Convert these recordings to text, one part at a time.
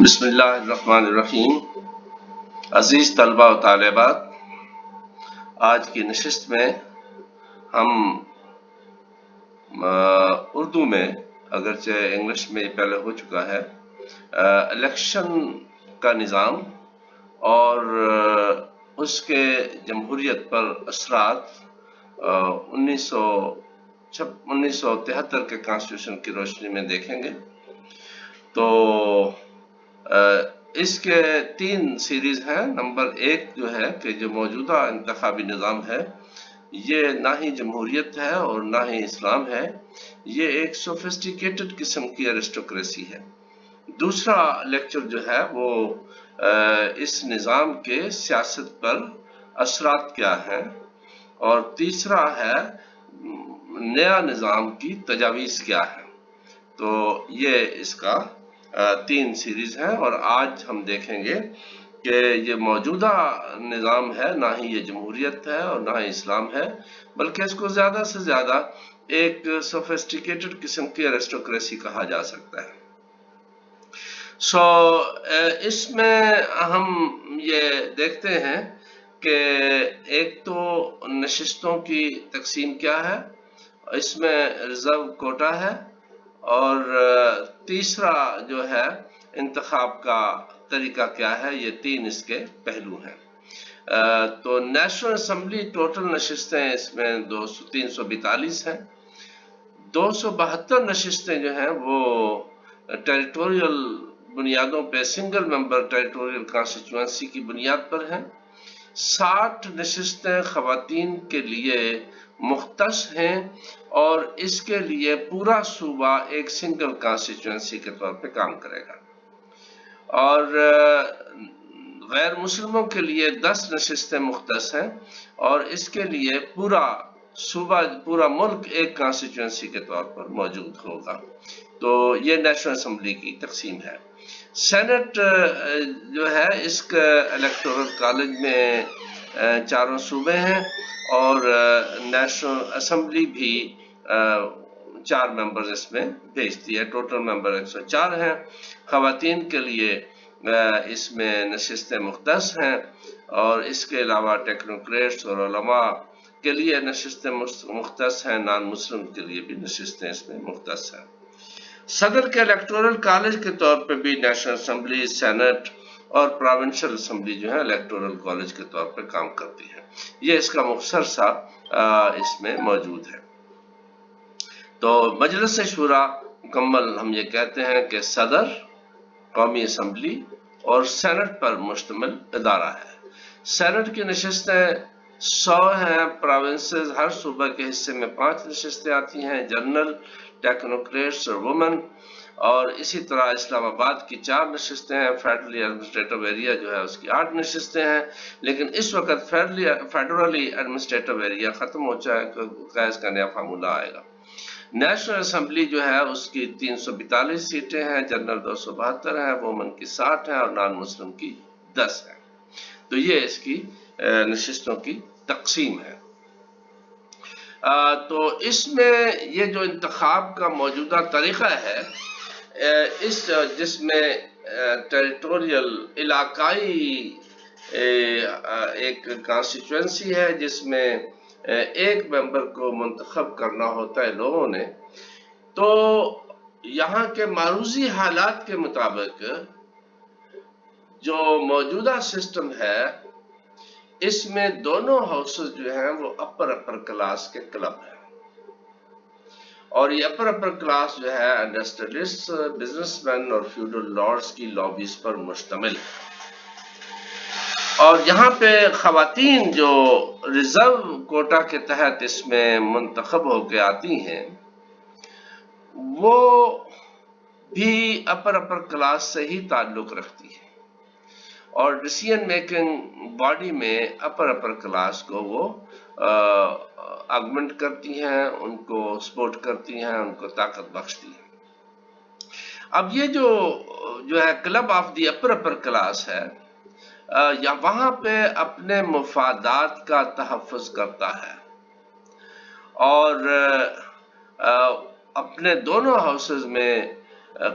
بسم اللہ الرحمن الرحیم۔ عزیز طلبہ و طالبات، آج کی نشست میں ہم اردو میں، اگرچہ انگلش میں پہلے ہو چکا ہے، الیکشن کا نظام اور اس کے جمہوریت پر اثرات 1973 کے کانسٹیٹیوشن کی روشنی میں دیکھیں گے۔ تو اس کے 3 سیریز ہیں۔ نمبر 1 جو ہے کہ جو موجودہ انتخابی نظام ہے یہ نہ ہی جمہوریت ہے اور نہ ہی اسلام ہے، یہ ایک سوفسٹیکیٹڈ قسم کی ایرسٹوکریسی ہے۔ دوسرا لیکچر جو ہے وہ اس نظام کے سیاست پر اثرات کیا ہیں، اور تیسرا ہے نیا نظام کی تجاویز کیا ہے۔ تو یہ اس کا 3 سیریز ہیں، اور آج ہم دیکھیں گے کہ یہ موجودہ نظام ہے نہ ہی یہ جمہوریت ہے اور نہ ہی اسلام ہے، بلکہ اس کو زیادہ سے زیادہ ایک سوفسٹیکیٹڈ قسم کی ایرسٹوکریسی کہا جا سکتا ہے۔ اس میں ہم یہ دیکھتے ہیں کہ ایک تو نشستوں کی تقسیم کیا ہے، اس میں ریزرو کوٹا ہے، اور تیسرا جو ہے انتخاب کا طریقہ کیا ہے۔ یہ 3 اس کے پہلو ہیں۔ تو نیشنل اسمبلی ٹوٹل نشستیں اس میں 342 ہیں۔ 272 نشستیں جو ہیں وہ ٹیریٹوریل بنیادوں پہ سنگل ممبر ٹیریٹوریل کانسٹیچوئنسی کی بنیاد پر ہیں۔ 60 نشستیں خواتین کے لیے مختص ہیں، اور اس کے لیے پورا صوبہ ایک سنگل کانسٹیچوئنسی کے طور پہ کام کرے گا، اور غیر مسلموں کے لیے 10 نشستیں مختص ہیں، اور اس کے لیے پورا صوبہ، پورا ملک ایک کانسٹیچوئنسی کے طور پر موجود ہوگا۔ تو یہ نیشنل اسمبلی کی تقسیم ہے۔ سینٹ جو ہے اس کے الیکٹورل کالج میں 4 صوبے ہیں، اور نیشنل اسمبلی بھی 4 ممبرز اس میں بھیجتی ہے۔ ٹوٹل ممبر 104 ہیں۔ خواتین کے لیے اس میں نشستیں مختص ہیں، اور اس کے علاوہ ٹیکنوکریٹس اور علماء کے لیے نشستیں مختص ہیں۔ نان مسلم کے لیے بھی نشستیں اس میں مختص ہیں۔ صدر کے الیکٹورل کالج کے طور پہ بھی نیشنل اسمبلی، سینٹ اور پروونشل اسمبلی جو ہے الیکٹورل کالج کے طور پہ کام کرتی ہے۔ یہ اس کا مختصر سا اس میں موجود ہے۔ تو مجلس شورا مکمل ہم یہ کہتے ہیں کہ صدر، قومی اسمبلی اور سینٹ پر مشتمل ادارہ ہے۔ سینٹ کی نشستیں 100 ہیں۔ پروونسز، ہر صوبہ کے حصے میں 5 نشستیں آتی ہیں، جنرل، ٹیکنوکریٹس اور وومن، اور اسی طرح اسلام آباد کی 4 نشستیں ہیں۔ فیڈرلی ایڈمنسٹریٹو ایریا جو ہے اس کی 8 نشستیں ہیں، لیکن اس وقت فیڈرلی ایڈمنسٹریٹو ایریا ختم ہو چکا ہے، اس کا نیا فارمولہ آئے گا۔ نیشنل اسمبلی جو ہے اس کی 342 سیٹیں ہیں، جنرل 272 ہیں، وومن کی 60 ہیں، اور نان مسلم کی 10 ہیں۔ تو یہ اس کی نشستوں کی تقسیم ہے۔ تو اس میں یہ جو انتخاب کا موجودہ طریقہ ہے، جس میں ٹیریٹوریل علاقائی ایک کانسٹیچوئنسی ہے، جس میں ایک ممبر کو منتخب کرنا ہوتا ہے لوگوں نے، تو یہاں کے معروضی حالات کے مطابق جو موجودہ سسٹم ہے، اس میں دونوں ہاؤسز جو ہیں وہ اپر کلاس کے کلب ہیں، اور یہ اپر کلاس جو ہے انڈسٹریلسٹ، بزنس مین اور فیوڈل لارڈز کی لابیز پر مشتمل ہے۔ اور یہاں پہ خواتین جو ریزرو کوٹا کے تحت اس میں منتخب ہو کے آتی ہیں، وہ بھی اپر کلاس سے ہی تعلق رکھتی ہے، اور ڈیسیژن میکنگ باڈی میں اپر کلاس کو وہ آگمنٹ کرتی ہیں، ان کو سپورٹ کرتی ہیں، ان کو طاقت بخشتی ہیں۔ اب یہ جو ہے club of the upper class ہے، یا وہاں پہ اپنے مفادات کا تحفظ کرتا ہے، اور اپنے دونوں ہاؤسز میں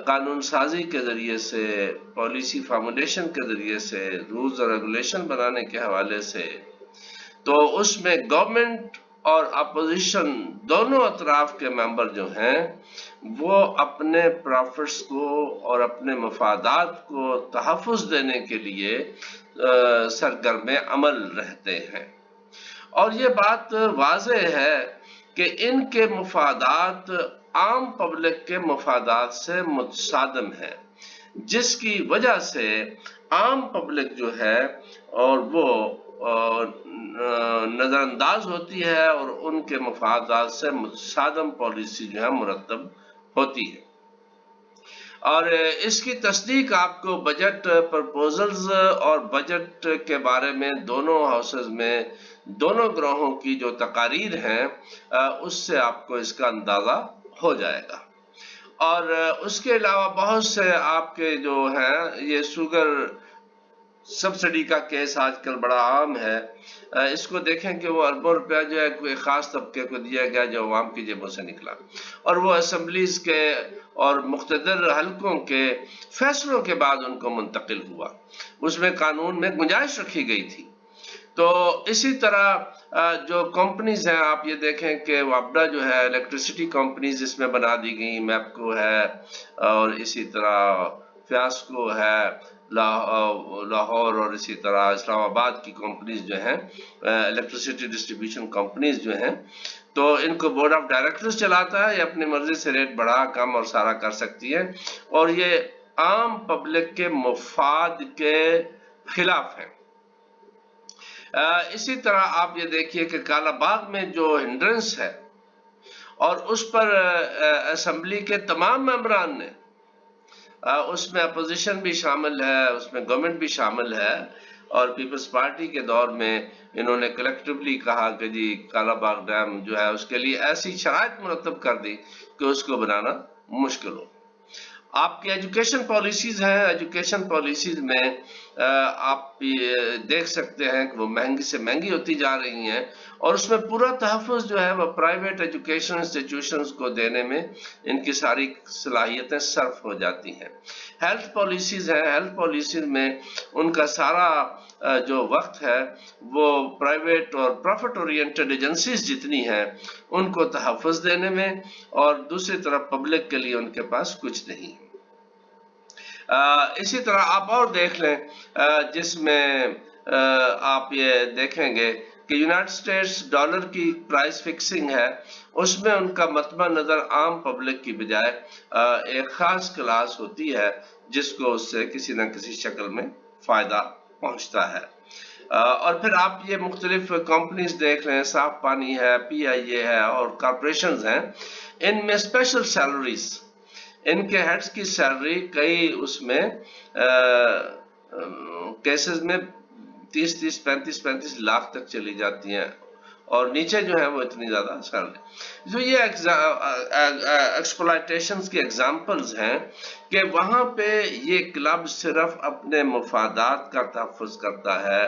قانون سازی کے ذریعے سے، پالیسی فارمولیشن کے ذریعے سے، رولز اور ریگولیشن بنانے کے حوالے سے، تو اس میں گورنمنٹ اور اپوزیشن دونوں اطراف کے ممبر جو ہیں وہ اپنے پرافٹس کو اور اپنے مفادات کو تحفظ دینے کے لیے سرگرم عمل رہتے ہیں. اور یہ بات واضح ہے کہ ان کے مفادات عام پبلک کے مفادات سے متصادم ہیں، جس کی وجہ سے عام پبلک جو ہے اور وہ نظر انداز ہوتی ہے اور ان کے مفادات سے متصادم پالیسی جو ہے مرتب ہوتی ہے. اور اس کی تصدیق آپ کو بجٹ پرپوزلز اور بجٹ کے بارے میں دونوں ہاؤسز میں دونوں گروہوں کی جو تقاریر ہیں اس سے آپ کو اس کا اندازہ ہو جائے گا. اور اس کے علاوہ بہت سے آپ کے جو ہیں یہ شوگر سبسڈی کا کیس آج کل بڑا عام ہے. اس کو دیکھیں کہ وہ اربوں روپیہ جو ہے کوئی خاص طبقے کو دیا گیا جو عوام کی جیبوں سے نکلا، اور وہ اسمبلیز کے اور مقتدر حلقوں کے فیصلوں کے بعد ان کو منتقل ہوا. اس میں قانون میں گنجائش رکھی گئی تھی. تو اسی طرح جو کمپنیز ہیں آپ یہ دیکھیں کہ وابڈا جو ہے الیکٹریسٹی کمپنیز اس میں بنا دی گئی، میپکو ہے اور اسی طرح فیاسکو ہے لاہور، اور اسی طرح اسلام آباد کی کمپنیز جو ہیں الیکٹریسٹی ڈسٹریبیوشن کمپنیز جو ہیں، تو ان کو بورڈ آف ڈائریکٹرز چلاتا ہے. یہ اپنی مرضی سے ریٹ بڑھا کم اور سارا کر سکتی ہے، اور یہ عام پبلک کے مفاد کے خلاف ہیں. اسی طرح آپ یہ دیکھیے کہ کالا باغ میں جو ہنڈرنس ہے اور اس پر اسمبلی کے تمام ممبران نے، اس میں اپوزیشن بھی شامل ہے، اس میں گورنمنٹ بھی شامل ہے، اور پیپلز پارٹی کے دور میں انہوں نے کلیکٹیولی کہا کہ جی کالا باغ ڈیم جو ہے اس کے لیے ایسی شرائط مرتب کر دی کہ اس کو بنانا مشکل ہو. آپ کی ایجوکیشن پالیسیز ہیں، ایجوکیشن پالیسیز میں آپ دیکھ سکتے ہیں کہ وہ مہنگی سے مہنگی ہوتی جا رہی ہیں، اور اس میں پورا تحفظ جو ہے وہ پرائیویٹ ایجوکیشن انسٹیٹیوشنز کو دینے میں ان کی ساری صلاحیتیں صرف ہو جاتی ہیں. ہیلتھ پالیسیز ہیں، ہیلتھ پالیسیز میں ان کا سارا جو وقت ہے وہ پرائیویٹ اور پروفٹ اورینٹڈ ایجنسیز جتنی ہیں ان کو تحفظ دینے میں، اور دوسری طرف پبلک کے لیے ان کے پاس کچھ نہیں. اسی طرح آپ اور دیکھ لیں جس میں آپ یہ دیکھیں گے کہ یونائٹڈ اسٹیٹس ڈالر کی پرائس فکسنگ ہے، اس میں ان کا مطمع نظر عام پبلک کی بجائے ایک خاص کلاس ہوتی ہے جس کو اس سے کسی نہ کسی شکل میں فائدہ پہنچتا ہے. اور پھر آپ یہ مختلف کمپنیز دیکھ رہے ہیں، صاف پانی ہے، پی آئی اے ہے اور کارپوریشنز ہیں، ان میں اسپیشل سیلریز، ان کے ہیڈز کی سیلری کئی اس میں کیسز میں 30-35 لاکھ تک چلی جاتی ہیں، اور نیچے جو ہے وہ اتنی زیادہ سیلری. جو یہ ایکسپلائٹیشنز کی ایگزامپلز ہیں کہ وہاں پہ یہ کلب صرف اپنے مفادات کا تحفظ کرتا ہے،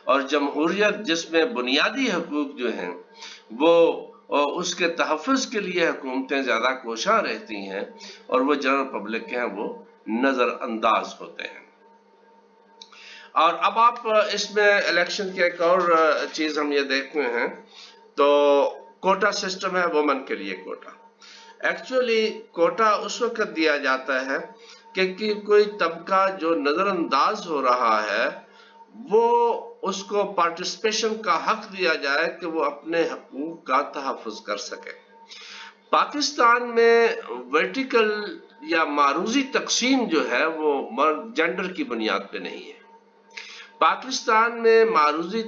اور جمہوریت جس میں بنیادی حقوق جو ہیں وہ اس کے تحفظ کے لیے حکومتیں زیادہ کوشاں رہتی ہیں، اور وہ جنرل پبلک کے ہیں وہ نظر انداز ہوتے ہیں. اور اب آپ اس میں الیکشن کی ایک اور چیز ہم یہ دیکھتے ہیں تو کوٹا سسٹم ہے، وومن کے لیے کوٹا. ایکچولی کوٹا اس وقت دیا جاتا ہے کہ کوئی طبقہ جو نظر انداز ہو رہا ہے وہ اس کو پارٹیسپیشن کا حق دیا جائے کہ وہ اپنے حقوق کا تحفظ کر سکے. پاکستان میں ورٹیکل یا معروضی تقسیم جو ہے وہ جنڈر کی بنیاد پہ نہیں ہے. پاکستان میں معروضی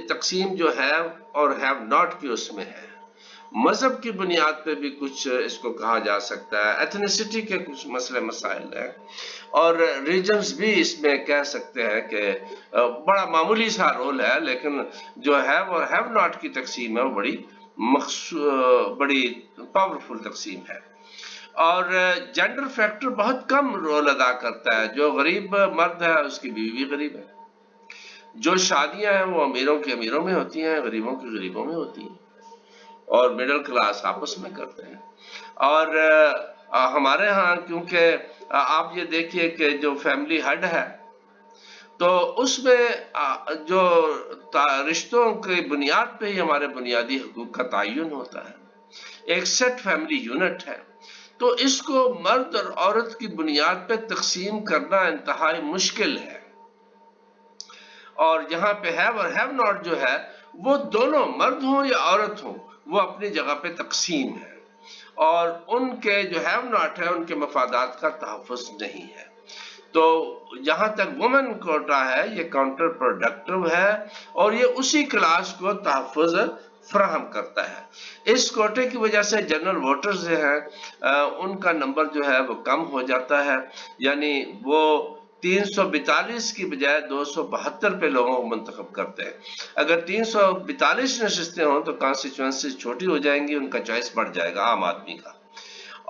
تقسیم جو ہے اور ہیو ناٹ کی اس میں ہے. مذہب کی بنیاد پہ بھی کچھ اس کو کہا جا سکتا ہے، ایتھنیسٹی کے کچھ مسئلے مسائل ہیں، اور ریجنز بھی اس میں کہہ سکتے ہیں کہ بڑا معمولی سا رول ہے، لیکن جو ہے وہ ہیو ناٹ کی تقسیم ہے وہ بڑی پاورفل تقسیم ہے. اور جینڈر فیکٹر بہت کم رول ادا کرتا ہے. جو غریب مرد ہے اس کی بیوی بھی غریب ہے، جو شادیاں ہیں وہ امیروں کے امیروں میں ہوتی ہیں، غریبوں کی غریبوں میں ہوتی ہیں، اور مڈل کلاس آپس میں کرتے ہیں. اور ہمارے ہاں کیونکہ آپ یہ دیکھیے کہ جو فیملی ہیڈ ہے تو اس میں جو رشتوں کی بنیاد پہ ہی ہمارے بنیادی حقوق کا تعین ہوتا ہے، ایک سیٹ فیملی یونٹ ہے، تو اس کو مرد اور عورت کی بنیاد پہ تقسیم کرنا انتہائی مشکل ہے، اور یہاں پہ ہیو اور ہیو ناٹ جو ہے وہ دونوں مرد ہوں یا عورت ہوں وہ اپنی جگہ پہ تقسیم ہے، اور ان کے جو ہیو ناٹ ہے ان کے مفادات کا تحفظ نہیں ہے۔ تو جہاں تک وومن کوٹا ہے یہ کاؤنٹر پروڈکٹیو ہے، اور یہ اسی کلاس کو تحفظ فراہم کرتا ہے۔ اس کوٹے کی وجہ سے جنرل ووٹرز جو ہیں ان کا نمبر جو ہے وہ کم ہو جاتا ہے، یعنی وہ 342 کی بجائے 272 پہ لوگوں کو منتخب کرتے ہیں۔ اگر 342 نشستیں ہوں تو کانسٹیچوئنسی چھوٹی ہو جائیں گی، ان کا چوائس بڑھ جائے گا عام آدمی کا۔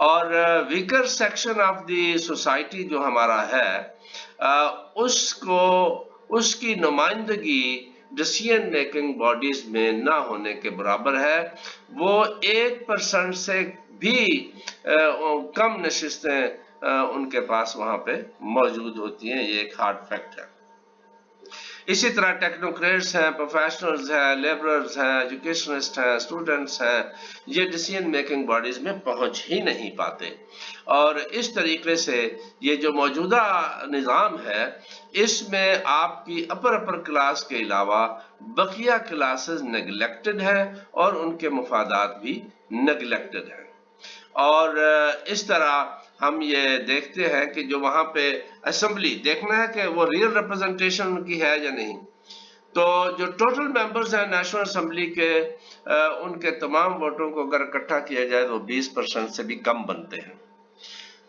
اور weaker section of the society جو ہمارا ہے اس کی نمائندگی ڈسیزن میکنگ باڈیز میں نہ ہونے کے برابر ہے، وہ 1% سے بھی کم نشستیں ان کے پاس وہاں پہ موجود ہوتی ہیں، یہ ایک ہارڈ فیکٹ ہے۔ اسی طرح ٹیکنوکریٹس ہیں، پروفیشنلز ہیں، لیبررز ہیں، ایجوکیشنسٹ ہیں، اسٹوڈنٹس ہیں، یہ ڈیسیژن میکنگ باڈیز میں پہنچ ہی نہیں پاتے، اور اس طریقے سے یہ جو موجودہ نظام ہے اس میں آپ کی اپر کلاس کے علاوہ بقیہ کلاسز نیگلیکٹڈ ہیں اور ان کے مفادات بھی نیگلیکٹڈ ہیں۔ اور اس طرح ہم یہ دیکھتے ہیں کہ جو وہاں پہ اسمبلی دیکھنا ہے کہ وہ ریئل ریپرزنٹیشن ان کی ہے یا نہیں، تو جو ٹوٹل ممبرز ہیں نیشنل اسمبلی کے ان کے تمام ووٹوں کو اگر اکٹھا کیا جائے تو 20% سے بھی کم بنتے ہیں۔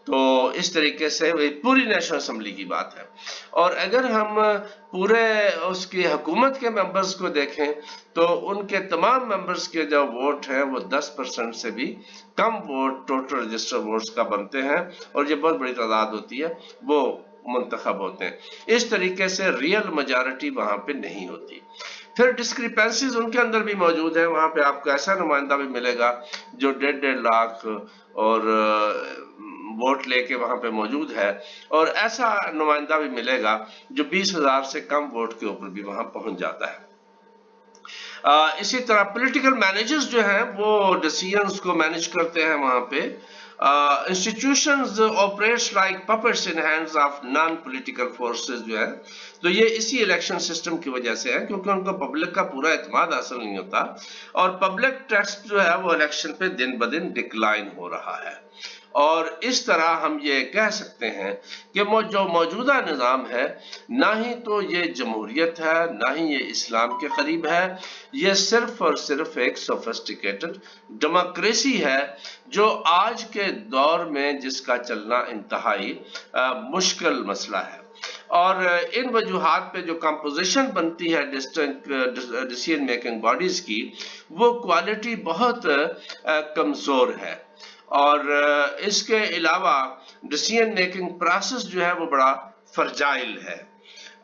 تو اس طریقے سے پوری نیشنل اسمبلی کی بات ہے، اور اگر ہم پورے اس کی حکومت کے ممبرز کو دیکھیں تو ان کے تمام ممبرز کے جو ووٹ ہیں وہ 10% سے بھی کم ووٹ ٹوٹل رجسٹر ووٹس کا بنتے ہیں، اور یہ بہت بڑی تعداد ہوتی ہے وہ منتخب ہوتے ہیں۔ اس طریقے سے ریئل میجارٹی وہاں پہ نہیں ہوتی۔ پھر ڈسکریپنسیز ان کے اندر بھی موجود ہیں، وہاں پہ آپ کو ایسا نمائندہ بھی ملے گا جو 1.5 لاکھ اور ووٹ لے کے وہاں پہ موجود ہے، اور ایسا نمائندہ بھی ملے گا جو 20,000 سے کم ووٹ کے اوپر بھی وہاں پہنچ جاتا ہے۔ اسی طرح پولیٹیکل مینیجرز جو ہیں وہ ڈیسیژنز کو مینیج کرتے ہیں وہاں پہ۔ Institutions operates like puppets in hands of non political forces جو ہے، تو یہ اسی الیکشن سسٹم کی وجہ سے ہے کیونکہ ان کو پبلک کا پورا اعتماد حاصل نہیں ہوتا، اور پبلک ٹرسٹ جو ہے وہ الیکشن پہ دن بدن ڈکلائن ہو رہا ہے۔ اور اس طرح ہم یہ کہہ سکتے ہیں کہ جو موجودہ نظام ہے نہ ہی تو یہ جمہوریت ہے نہ ہی یہ اسلام کے قریب ہے، یہ صرف اور صرف ایک سوفسٹیکیٹڈ ڈیموکریسی ہے جو آج کے دور میں جس کا چلنا انتہائی مشکل مسئلہ ہے۔ اور ان وجوہات پہ جو کمپوزیشن بنتی ہے ڈیسیژن میکنگ باڈیز کی وہ کوالٹی بہت کمزور ہے، اور اس کے علاوہ ڈیسیژن میکنگ پروسیس جو ہے وہ بڑا فرجائل ہے،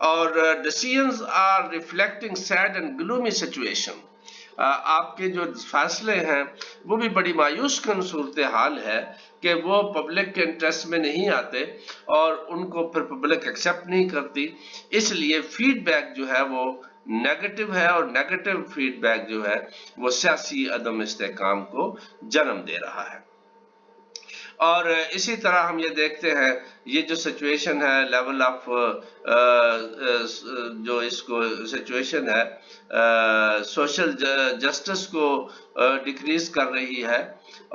اور decisions are reflecting sad and gloomy situation. آپ کے جو فیصلے ہیں وہ بھی بڑی مایوس کن صورتحال ہے کہ وہ پبلک کے انٹرسٹ میں نہیں آتے اور ان کو پھر پبلک ایکسیپٹ نہیں کرتی، اس لیے فیڈ بیک جو ہے وہ نیگیٹو ہے، اور نیگیٹو فیڈ بیک جو ہے وہ سیاسی عدم استحکام کو جنم دے رہا ہے۔ اور اسی طرح ہم یہ دیکھتے ہیں یہ جو سچویشن ہے لیول آف جو اس کو سچویشن ہے سوشل جسٹس کو ڈکریز کر رہی ہے،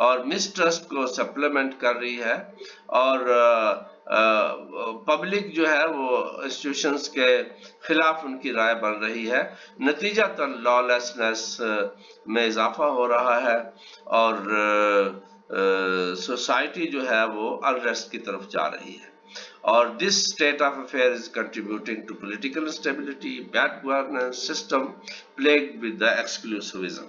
اور مسٹرسٹ کو سپلیمنٹ کر رہی ہے، اور پبلک جو ہے وہ انسٹیٹیوشنز کے خلاف ان کی رائے بن رہی ہے، نتیجتاً لا لیسنس میں اضافہ ہو رہا ہے، اور سوسائٹی جو ہے وہ انریسٹ کی طرف جا رہی ہے۔ or this state of affairs is contributing to political instability, bad governance, system plagued with the exclusivism.